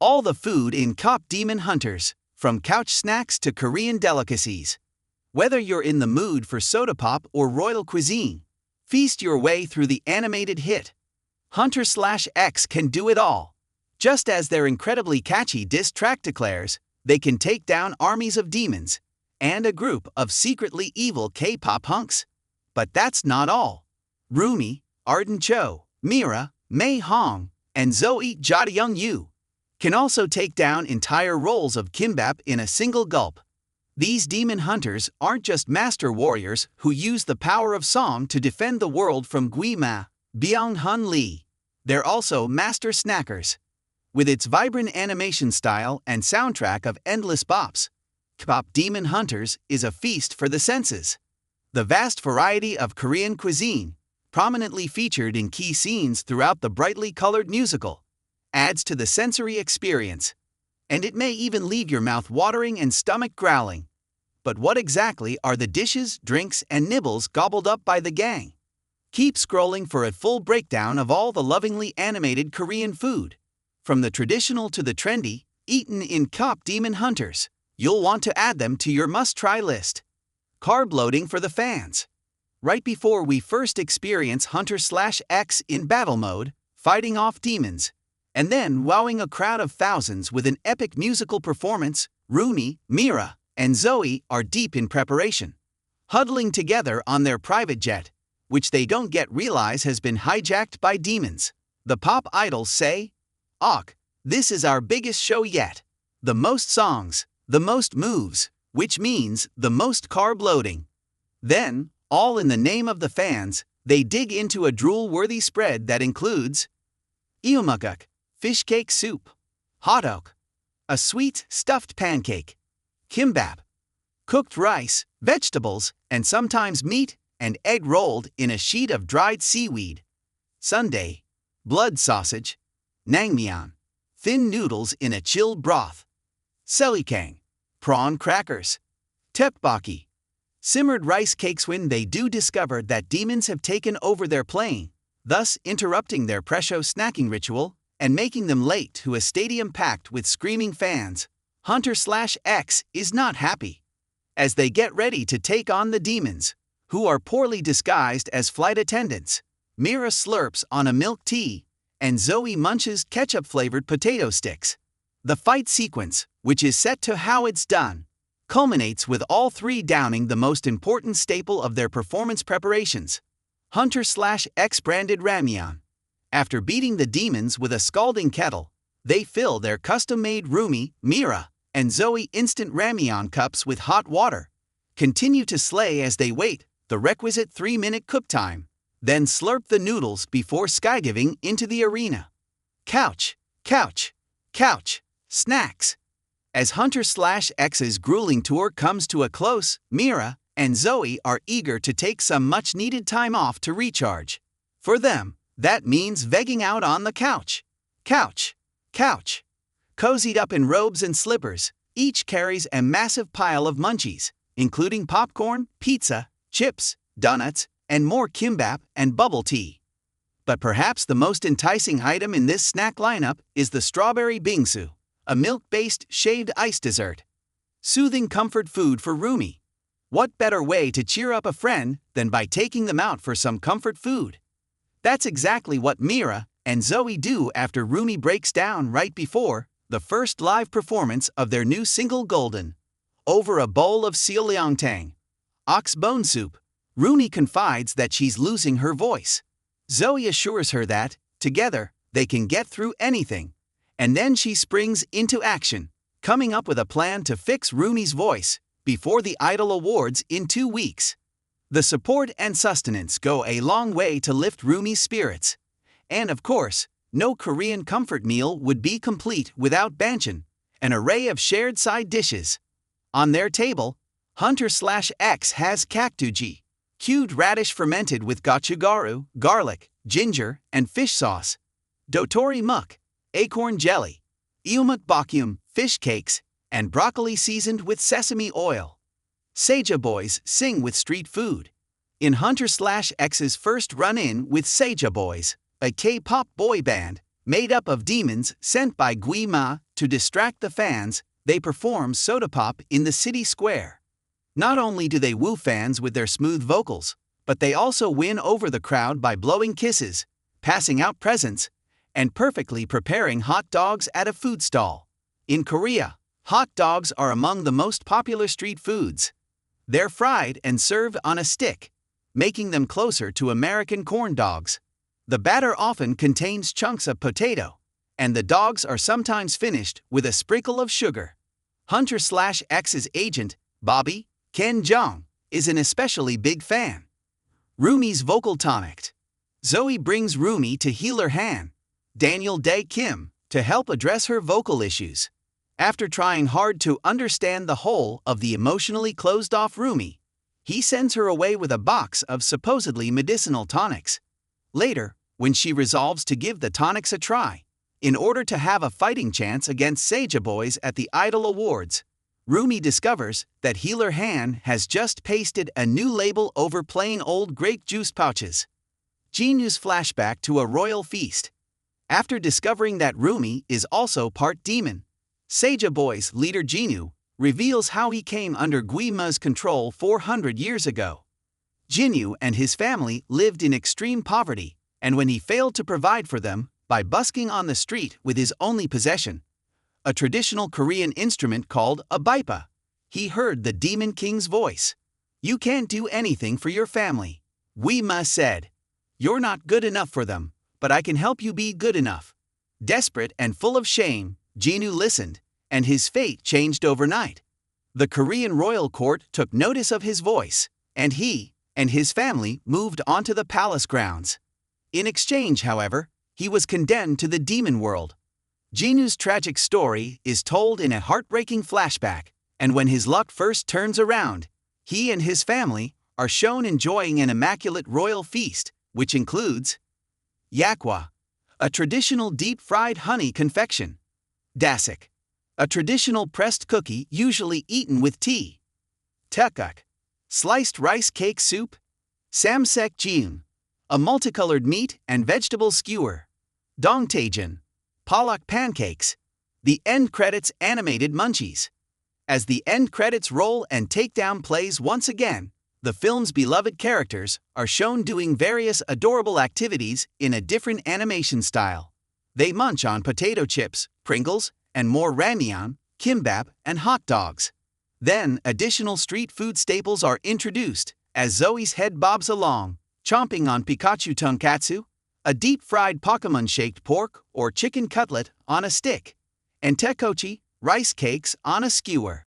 All the food in Kpop Demon Hunters, from couch snacks to Korean delicacies. Whether you're in the mood for soda pop or royal cuisine, feast your way through the animated hit. Huntr/X can do it all. Just as their incredibly catchy diss track declares, they can take down armies of demons and a group of secretly evil K-pop hunks. But that's not all. Rumi, Arden, Mira, Mei Hong, and Zoey Yu can also take down entire rolls of Kimbap in a single gulp. These demon hunters aren't just master warriors who use the power of song to defend the world from Guima, Byung Hun Lee. They're also master snackers. With its vibrant animation style and soundtrack of endless bops, Kpop Demon Hunters is a feast for the senses. The vast variety of Korean cuisine, prominently featured in key scenes throughout the brightly colored musical, adds to the sensory experience, and it may even leave your mouth watering and stomach growling. But what exactly are the dishes, drinks, and nibbles gobbled up by the gang? Keep scrolling for a full breakdown of all the lovingly animated Korean food. From the traditional to the trendy, eaten in Kpop Demon Hunters, you'll want to add them to your must-try list. Carb loading for the fans. Right before we first experience Huntr/X in battle mode, fighting off demons, and then wowing a crowd of thousands with an epic musical performance, Rumi, Mira, and Zoey are deep in preparation. Huddling together on their private jet, which they don't yet realize has been hijacked by demons, the pop idols say, "Och, this is our biggest show yet. The most songs, the most moves, which means the most carb loading." Then, all in the name of the fans, they dig into a drool-worthy spread that includes Iumukuk, fish cake soup, hotdog, a sweet stuffed pancake, Kimbap, cooked rice, vegetables, and sometimes meat and egg rolled in a sheet of dried seaweed, sundae, blood sausage, naengmyeon, thin noodles in a chilled broth, selikang, prawn crackers, tteokbokki, simmered rice cakes. When they do discover that demons have taken over their plane, thus interrupting their pre-show snacking ritual and making them late to a stadium packed with screaming fans, Huntr/X is not happy. As they get ready to take on the demons, who are poorly disguised as flight attendants, Mira slurps on a milk tea, and Zoey munches ketchup-flavored potato sticks. The fight sequence, which is set to how it's done, culminates with all three downing the most important staple of their performance preparations, Huntr/X branded ramyeon. After beating the demons with a scalding kettle, they fill their custom-made Rumi, Mira, and Zoey instant ramyeon cups with hot water, continue to slay as they wait the requisite 3-minute cook time, then slurp the noodles before skydiving into the arena. Couch, couch, couch, snacks. As Huntr/X's grueling tour comes to a close, Mira and Zoey are eager to take some much-needed time off to recharge. For them, that means vegging out on the couch. Couch, couch. Cozied up in robes and slippers, each carries a massive pile of munchies, including popcorn, pizza, chips, donuts, and more Kimbap and bubble tea. But perhaps the most enticing item in this snack lineup is the strawberry bingsu, a milk-based shaved ice dessert. Soothing comfort food for Rumi. What better way to cheer up a friend than by taking them out for some comfort food? That's exactly what Mira and Zoey do after Rumi breaks down right before the first live performance of their new single Golden. Over a bowl of seollyeongtang, ox bone soup, Rumi confides that she's losing her voice. Zoey assures her that, together, they can get through anything. And then she springs into action, coming up with a plan to fix Rumi's voice before the Idol Awards in 2 weeks. The support and sustenance go a long way to lift Rumi's spirits. And of course, no Korean comfort meal would be complete without banchan, an array of shared side dishes. On their table, Huntr/X has kakduji, cued radish fermented with gochugaru, garlic, ginger, and fish sauce, dotori muk, acorn jelly, iumukbokkeum, fish cakes, and broccoli seasoned with sesame oil. Seja Boys sing with street food. In Huntr/X's first run-in with Seja Boys, a K-pop boy band made up of demons sent by Guima To distract the fans, they perform soda pop in the city square. Not only do they woo fans with their smooth vocals, but they also win over the crowd by blowing kisses, passing out presents, and perfectly preparing hot dogs at a food stall. In Korea, hot dogs are among the most popular street foods. They're fried and served on a stick, making them closer to American corn dogs. The batter often contains chunks of potato, and the dogs are sometimes finished with a sprinkle of sugar. Huntr/X's agent, Bobby Ken Jeong, is an especially big fan. Rumi's vocal tonic. Zoey brings Rumi to heal her Han, Daniel Dae Kim, to help address her vocal issues. After trying hard to understand the whole of the emotionally closed-off Rumi, he sends her away with a box of supposedly medicinal tonics. Later, when she resolves to give the tonics a try, in order to have a fighting chance against Seja Boys at the Idol Awards, Rumi discovers that Healer Han has just pasted a new label over plain old grape juice pouches. Jinu's flashback to a royal feast. After discovering that Rumi is also part demon, Seja Boys leader Jinu reveals how he came under Guima's control 400 years ago. Jinu and his family lived in extreme poverty, and when he failed to provide for them by busking on the street with his only possession, a traditional Korean instrument called a baipa, he heard the Demon King's voice. "You can't do anything for your family," Guima said. "You're not good enough for them, but I can help you be good enough." Desperate and full of shame, Jinu listened, and his fate changed overnight. The Korean royal court took notice of his voice, and he and his family moved onto the palace grounds. In exchange, however, he was condemned to the demon world. Jinu's tragic story is told in a heartbreaking flashback, and when his luck first turns around, he and his family are shown enjoying an immaculate royal feast, which includes yakwa, a traditional deep-fried honey confection; dasik, a traditional pressed cookie usually eaten with tea; tukuk, sliced rice cake soup; samsek jiun, a multicolored meat and vegetable skewer; dongtaejeon, palak pancakes. The end credits animated munchies. As the end credits roll and takedown plays once again, the film's beloved characters are shown doing various adorable activities in a different animation style. They munch on potato chips, Pringles, and more ramyeon, kimbap, and hot dogs. Then additional street food staples are introduced as Zoey's head bobs along, chomping on Pikachu tonkatsu, a deep-fried Pokemon-shaped pork or chicken cutlet on a stick, and tekochi, rice cakes on a skewer.